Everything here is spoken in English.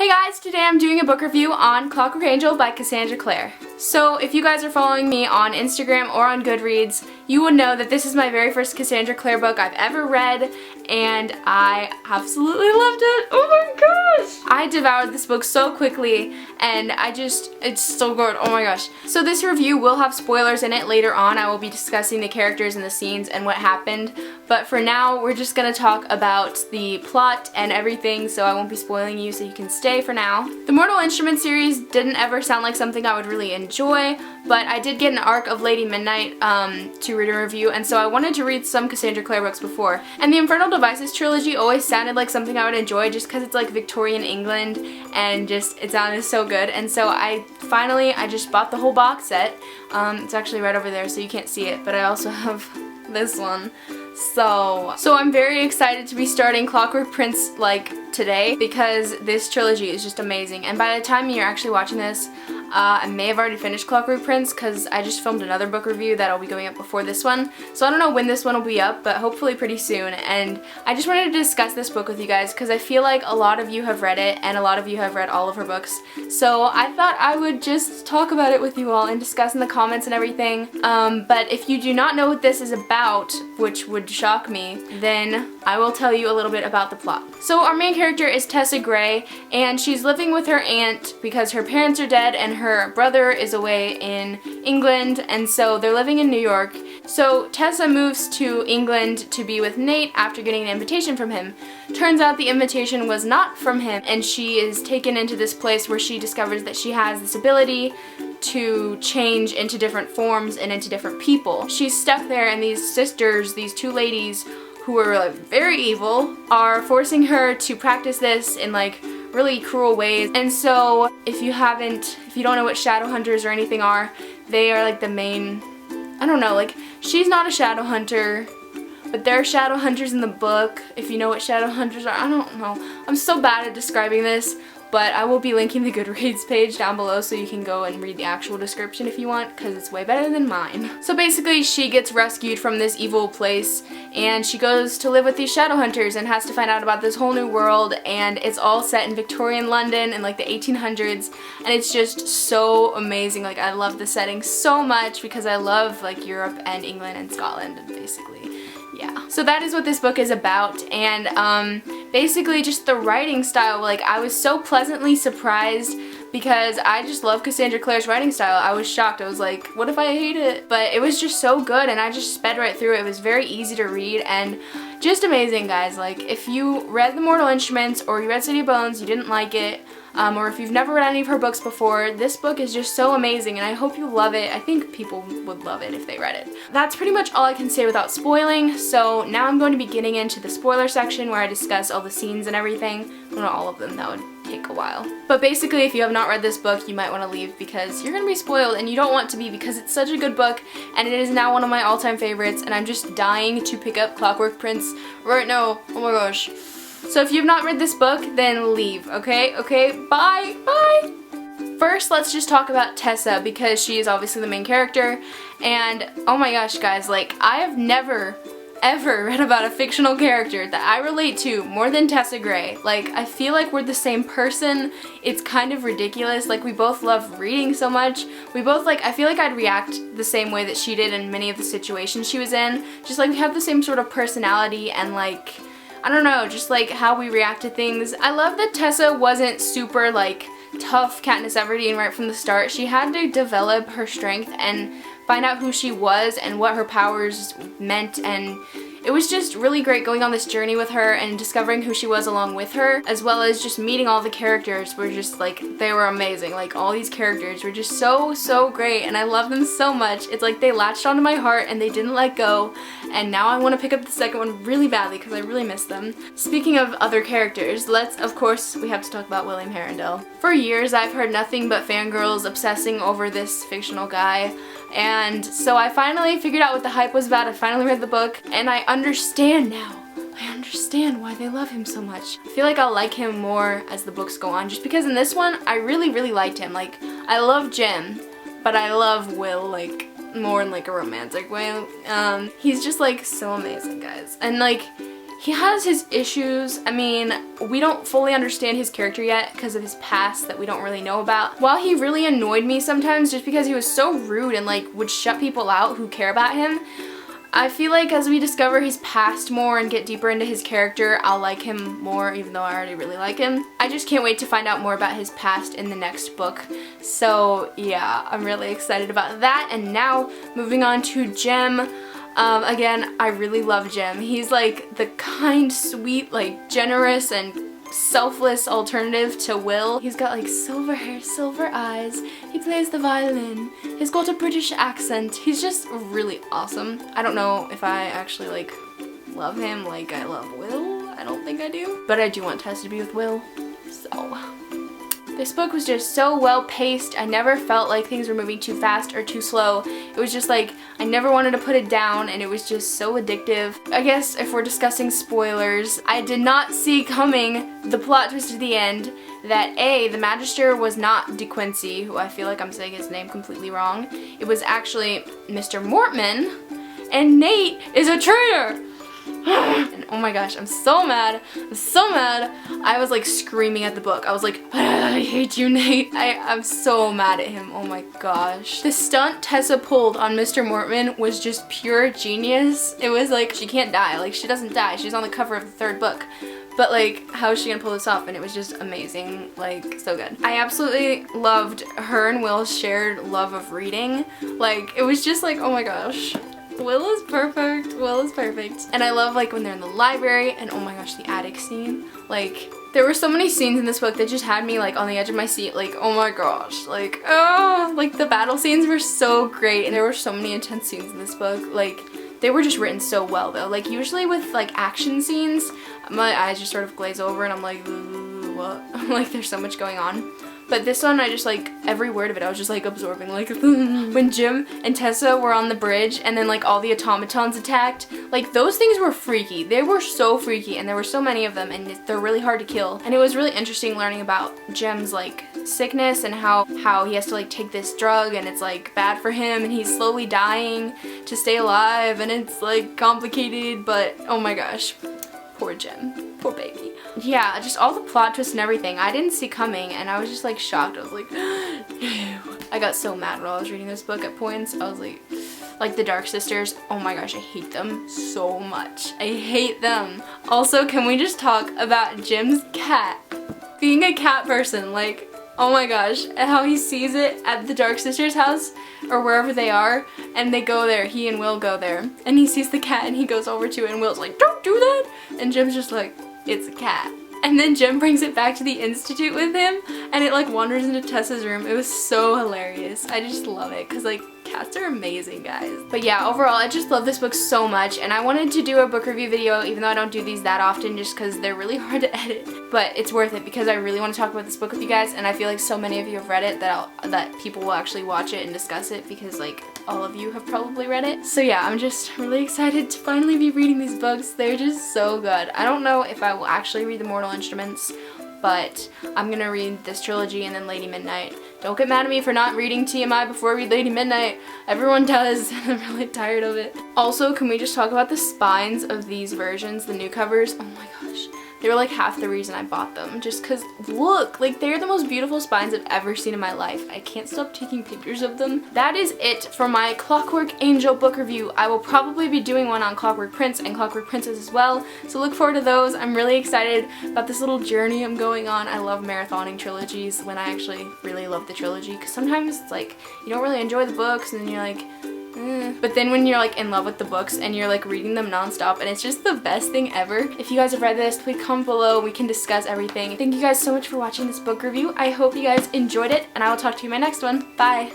Hey guys, today I'm doing a book review on Clockwork Angel by Cassandra Clare. So if you guys are following me on Instagram or on Goodreads, you would know that this is my very first Cassandra Clare book I've ever read, and I absolutely loved it. Oh my gosh! I devoured this book so quickly, and it's so good. Oh my gosh. So this review will have spoilers in it later on. I will be discussing the characters and the scenes and what happened, but for now we're just gonna talk about the plot and everything, so I won't be spoiling you, so you can stay for now. The Mortal Instruments series didn't ever sound like something I would really enjoy, but I did get an arc of Lady Midnight to read a review, and so I wanted to read some Cassandra Clare books before. And the Infernal Devices trilogy always sounded like something I would enjoy just because it's like Victorian England and just it sounded so good. And so I just bought the whole box set. It's actually right over there so you can't see it, but I also have this one. So I'm very excited to be starting Clockwork Prince like today because this trilogy is just amazing. And by the time you're actually watching this, I may have already finished Clockwork Prince because I just filmed another book review that'll be going up before this one. So I don't know when this one will be up, but hopefully pretty soon. And I just wanted to discuss this book with you guys because I feel like a lot of you have read it and a lot of you have read all of her books. So I thought I would just talk about it with you all and discuss in the comments and everything. But if you do not know what this is about, which would shock me, then I will tell you a little bit about the plot. So our main character is Tessa Gray, and she's living with her aunt because her parents are dead and her brother is away in England, and so they're living in New York. So Tessa moves to England to be with Nate after getting an invitation from him. Turns out the invitation was not from him, and she is taken into this place where she discovers that she has this ability to change into different forms and into different people. She's stuck there, and these sisters, these two ladies who are like very evil, are forcing her to practice this in like really cruel ways. And so if you don't know what shadow hunters or anything are, they are like the main, I don't know, like she's not a shadow hunter, but there are shadow hunters in the book. If you know what shadow hunters are, I don't know. I'm so bad at describing this, but I will be linking the Goodreads page down below so you can go and read the actual description if you want, because it's way better than mine. So basically she gets rescued from this evil place and she goes to live with these shadow hunters and has to find out about this whole new world, and it's all set in Victorian London in like the 1800s, and it's just so amazing. Like I love the setting so much because I love like Europe and England and Scotland and basically. Yeah. So that is what this book is about, and basically just the writing style, like I was so pleasantly surprised because I just love Cassandra Clare's writing style. I was shocked. I was like, what if I hate it? But it was just so good, and I just sped right through it. It was very easy to read and just amazing, guys. Like if you read The Mortal Instruments or you read City of Bones, you didn't like it, or if you've never read any of her books before, this book is just so amazing, and I hope you love it. I think people would love it if they read it. That's pretty much all I can say without spoiling, so now I'm going to be getting into the spoiler section where I discuss all the scenes and everything. Well, not all of them, that would take a while. But basically, if you have not read this book, you might want to leave because you're going to be spoiled, and you don't want to be because it's such a good book, and it is now one of my all-time favorites, and I'm just dying to pick up Clockwork Prince right now. Oh my gosh. So if you've not read this book, then leave, okay? Okay, bye, bye! First, let's just talk about Tessa because she is obviously the main character, and oh my gosh, guys, like, I have never ever read about a fictional character that I relate to more than Tessa Gray. Like, I feel like we're the same person. It's kind of ridiculous. Like, we both love reading so much. We both, like, I feel like I'd react the same way that she did in many of the situations she was in. Just like we have the same sort of personality and like, I don't know, just like how we react to things. I love that Tessa wasn't super like tough Katniss Everdeen right from the start. She had to develop her strength and find out who she was and what her powers meant, and it was just really great going on this journey with her and discovering who she was along with her, as well as just meeting all the characters were just like, they were amazing. Like all these characters were just so great, and I love them so much. It's like they latched onto my heart and they didn't let go, and now I want to pick up the second one really badly because I really miss them. Speaking of other characters, of course, we have to talk about William Herondale. For years I've heard nothing but fangirls obsessing over this fictional guy, and so I finally figured out what the hype was about. I finally read the book, and I understand now. I understand why they love him so much. I feel like I'll like him more as the books go on, just because in this one, I really liked him. Like, I love Jem, but I love Will, like, more in like a romantic way. He's just like so amazing, guys. And like, He has his issues. I mean, we don't fully understand his character yet because of his past that we don't really know about. While he really annoyed me sometimes just because he was so rude and like would shut people out who care about him, I feel like as we discover his past more and get deeper into his character, I'll like him more, even though I already really like him. I just can't wait to find out more about his past in the next book. So yeah, I'm really excited about that. And now moving on to Jem. Again, I really love Jem. He's like the kind, sweet, like generous and selfless alternative to Will. He's got like silver hair, silver eyes. He plays the violin. He's got a British accent. He's just really awesome. I don't know if I actually like love him like I love Will. I don't think I do. But I do want Tessa to be with Will. So this book was just so well paced. I never felt like things were moving too fast or too slow. It was just like I never wanted to put it down, and it was just so addictive. I guess if we're discussing spoilers, I did not see coming the plot twist at the end that the Magister was not De Quincey, who I feel like I'm saying his name completely wrong. It was actually Mr. Mortman, and Nate is a traitor! And oh my gosh, I'm so mad. I'm so mad. I was like screaming at the book. I was like, I hate you, Nate. I'm so mad at him. Oh my gosh. The stunt Tessa pulled on Mr. Mortman was just pure genius. It was like, she can't die. Like, she doesn't die. She's on the cover of the 3rd book. But like, how is she gonna pull this off? And it was just amazing, like, so good. I absolutely loved her and Will's shared love of reading. Like, it was just like, oh my gosh. Will is perfect. Will is perfect. And I love like when they're in the library and oh my gosh, the attic scene. Like, there were so many scenes in this book that just had me like on the edge of my seat, like, oh my gosh, like, oh, like the battle scenes were so great, and there were so many intense scenes in this book. Like, they were just written so well though. Like, usually with like action scenes, my eyes just sort of glaze over and I'm like, what? Like, there's so much going on. But this one, I just like, every word of it, I was just like absorbing. Like, when Jem and Tessa were on the bridge and then like all the automatons attacked, like those things were freaky. They were so freaky, and there were so many of them, and they're really hard to kill. And it was really interesting learning about Jem's like sickness and how he has to like take this drug and it's like bad for him and he's slowly dying to stay alive, and it's like complicated, but oh my gosh. Poor Jem. Poor baby. Yeah, just all the plot twists and everything I didn't see coming, and I was just like shocked. I was like, no. I got so mad when I was reading this book at points. I was like the Dark Sisters, oh my gosh, I hate them so much. I hate them. Also, can we just talk about Jem's cat? Being a cat person, like, oh my gosh, how he sees it at the Dark Sisters' house or wherever they are, and they go there, he and Will go there, and he sees the cat and he goes over to it and Will's like, don't do that, and Jem's just like, it's a cat. And then Jem brings it back to the Institute with him, and it like wanders into Tessa's room. It was so hilarious. I just love it, because like cats are amazing, guys. But yeah, overall, I just love this book so much, and I wanted to do a book review video, even though I don't do these that often, just because they're really hard to edit. But it's worth it, because I really want to talk about this book with you guys, and I feel like so many of you have read it that people will actually watch it and discuss it, because like all of you have probably read it. So yeah, I'm just really excited to finally be reading these books. They're just so good. I don't know if I will actually read The Mortal Instruments, but I'm gonna read this trilogy and then Lady Midnight. Don't get mad at me for not reading TMI before I read Lady Midnight. Everyone does, and I'm really tired of it. Also, can we just talk about the spines of these versions, the new covers? Oh my gosh. They were like half the reason I bought them, just because, look, like they're the most beautiful spines I've ever seen in my life. I can't stop taking pictures of them. That is it for my Clockwork Angel book review. I will probably be doing one on Clockwork Prince and Clockwork Princess as well, so look forward to those. I'm really excited about this little journey I'm going on. I love marathoning trilogies when I actually really love the trilogy, because sometimes it's like you don't really enjoy the books and then you're like, but then when you're like in love with the books and you're like reading them non-stop, and it's just the best thing ever. If you guys have read this, please comment below. We can discuss everything. Thank you guys so much for watching this book review. I hope you guys enjoyed it, and I will talk to you in my next one. Bye!